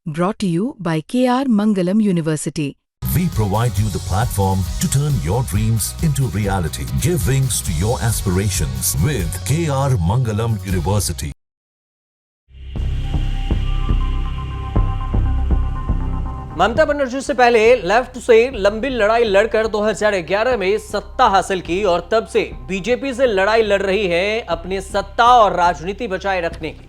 brought to you by KR Mangalam University. We provide you the platform to turn your dreams into reality. Give wings to your aspirations with KR Mangalam University. Mamata Banerjee से पहले left से लंबी लड़ाई लड़कर 2011 में सत्ता हासिल की और तब से बीजेपी से लड़ाई लड़ रही है अपनी सत्ता और राजनीति बचाए रखने की।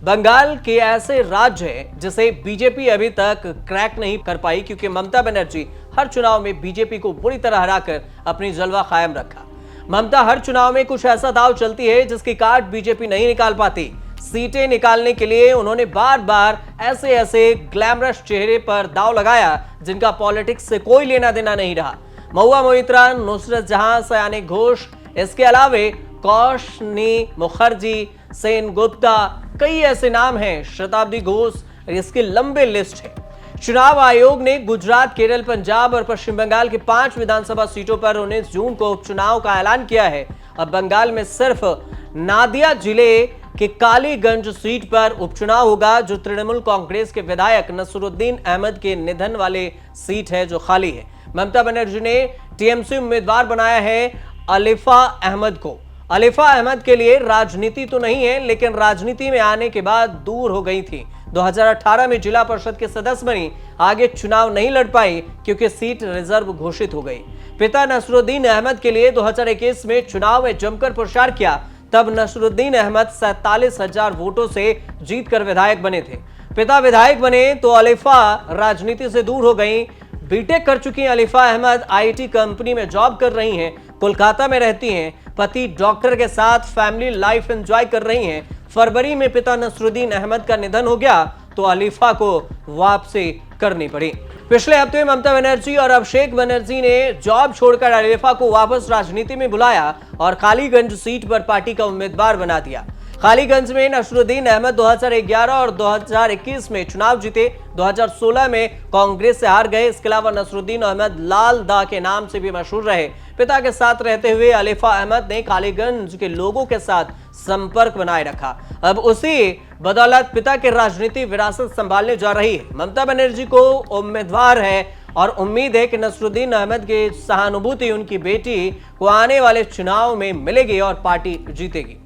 बंगाल के ऐसे राज्य है जिसे बीजेपी अभी तक क्रैक नहीं कर पाई, क्योंकि ममता बनर्जी हर चुनाव में बीजेपी को बुरी तरह हराकर अपनी जलवा कायम रखा। ममता हर चुनाव में कुछ ऐसा दाव चलती है जिसकी काट बीजेपी नहीं निकाल पाती। सीटें निकालने के लिए उन्होंने बार बार ऐसे ग्लैमरस चेहरे पर दाव लगाया जिनका पॉलिटिक्स से कोई लेना देना नहीं रहा। महुआ मोइत्रा, नुसरत जहां, सयानी घोष, इसके अलावे कौशनी मुखर्जी, सेन गुप्ता, कई ऐसे नाम हैं, शताब्दी घोष, इसकी लंबी लिस्ट है। चुनाव आयोग ने गुजरात, केरल, पंजाब और पश्चिम बंगाल की 5 विधानसभा सीटों पर 19 जून को उपचुनाव का ऐलान किया है। अब बंगाल में सिर्फ नादिया जिले कि कालीगंज सीट पर उपचुनाव होगा, जो तृणमूल कांग्रेस के विधायक नसरुद्दीन अहमद के निधन वाले सीट है जो खाली है। ममता बनर्जी ने टीएमसी उम्मीदवार बनाया है अलीफा अहमद को। अलीफा अहमद के लिए राजनीति तो नहीं है, लेकिन राजनीति में आने के बाद दूर हो गई थी। 2018 में जिला परिषद के सदस्य बनी, आगे चुनाव नहीं लड़ पाई क्योंकि सीट रिजर्व घोषित हो गई। पिता नसरुद्दीन अहमद के लिए 2021 में चुनाव में जमकर प्रचार किया, तब नसरुद्दीन अहमद 47,000 वोटों से जीतकर विधायक बने थे। पिता विधायक बने तो अलीफा राजनीति से दूर हो गई। बीटेक कर चुकी अलीफा अहमद आईटी कंपनी में जॉब कर रही हैं, कोलकाता में रहती हैं, पति डॉक्टर के साथ फैमिली लाइफ एंजॉय कर रही हैं। फरवरी में पिता नसरुद्दीन अहमद का निधन हो गया तो अलीफा को वापसी करनी पड़ी। पिछले हफ्ते ममता बनर्जी और अभिषेक बनर्जी ने जॉब छोड़कर अलीफा को वापस राजनीति में बुलाया और कालीगंज सीट पर पार्टी का उम्मीदवार बना दिया। कालीगंज में नसरुद्दीन अहमद 2011 और 2021 में चुनाव जीते, 2016 में कांग्रेस से हार गए। इसके अलावा नसरुद्दीन अहमद लाल दा के नाम से भी मशहूर रहे। पिता के साथ रहते हुए अलीफा अहमद ने कालीगंज के लोगों के साथ संपर्क बनाए रखा। अब उसी बदौलत पिता की राजनीति विरासत संभालने जा रही है। ममता बनर्जी को उम्मीदवार है और उम्मीद है कि नसरुद्दीन अहमद की सहानुभूति उनकी बेटी को आने वाले चुनाव में मिलेगी और पार्टी जीतेगी।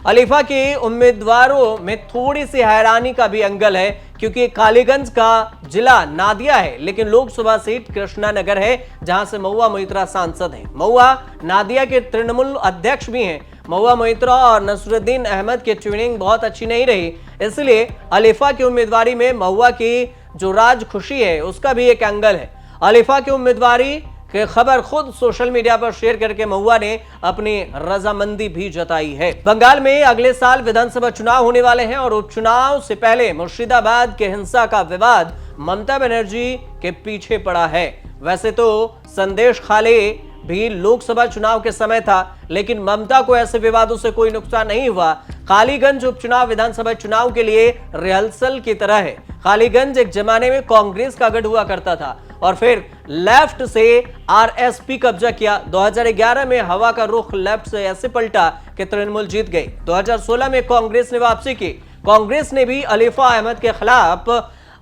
अलीफा के उम्मीदवारों में थोड़ी सी हैरानी का भी एंगल है, क्योंकि कालीगंज का जिला नादिया है, लेकिन लोकसभा सीट कृष्णानगर है, जहां से महुआ मोइत्रा सांसद हैं। महुआ नादिया के तृणमूल अध्यक्ष भी हैं। महुआ मोइत्रा और नसरुद्दीन अहमद की ट्यूनिंग बहुत अच्छी नहीं रही, इसलिए अलीफा की उम्मीदवारी में महुआ की जो राज खुशी है उसका भी एक एंगल है। अलीफा की उम्मीदवारी की खबर खुद सोशल मीडिया पर शेयर करके महुआ ने अपनी रजामंदी भी जताई है। बंगाल में अगले साल विधानसभा चुनाव होने वाले हैं और उपचुनाव से पहले मुर्शिदाबाद के हिंसा का विवाद ममता बनर्जी के पीछे पड़ा है। वैसे तो संदेश खाली भी लोकसभा चुनाव के समय था, लेकिन ममता को ऐसे विवादों से कोई नुकसान नहीं हुआ। कालीगंज उपचुनाव विधानसभा चुनाव के लिए रिहर्सल की तरह है। कालीगंज एक जमाने में कांग्रेस का गढ़ हुआ करता था और फिर लेफ्ट से आरएसपी कब्जा किया। 2011 में हवा का रुख लेफ्ट से ऐसे पलटा कि तृणमूल जीत गई। 2016 में कांग्रेस ने वापसी की। कांग्रेस ने भी अलीफा अहमद के खिलाफ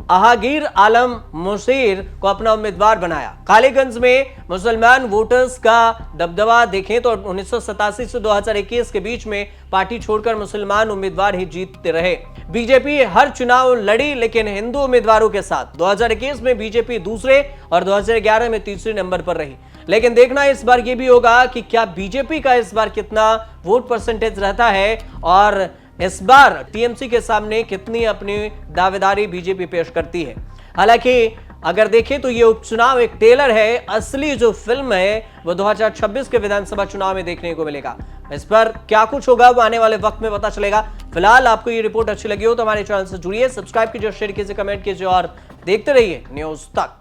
आहागीर आलम मुसीर को अपना उम्मीदवार बनाया। कालीगंज में मुसलमान वोटर्स का दबदबा देखें तो 1987 से 2021 के बीच में पार्टी छोड़कर मुसलमान उम्मीदवार ही जीतते रहे। बीजेपी हर चुनाव लड़ी, लेकिन हिंदू उम्मीदवारों के साथ। 2021 में बीजेपी दूसरे और 2011 में तीसरे नंबर पर रही। लेकिन देखना इस बार यह भी होगा कि क्या बीजेपी का इस बार कितना वोट परसेंटेज रहता है और इस बार टीएमसी के सामने कितनी अपनी दावेदारी बीजेपी पेश करती है। हालांकि अगर देखें तो ये उपचुनाव एक टेलर है, असली जो फिल्म है वो 2026 के विधानसभा चुनाव में देखने को मिलेगा। इस पर क्या कुछ होगा वो आने वाले वक्त में पता चलेगा। फिलहाल आपको ये रिपोर्ट अच्छी लगी हो तो हमारे चैनल से जुड़िए, सब्सक्राइब कीजिए, शेयर कीजिए, कमेंट कीजिए और देखते रहिए न्यूज़ तक।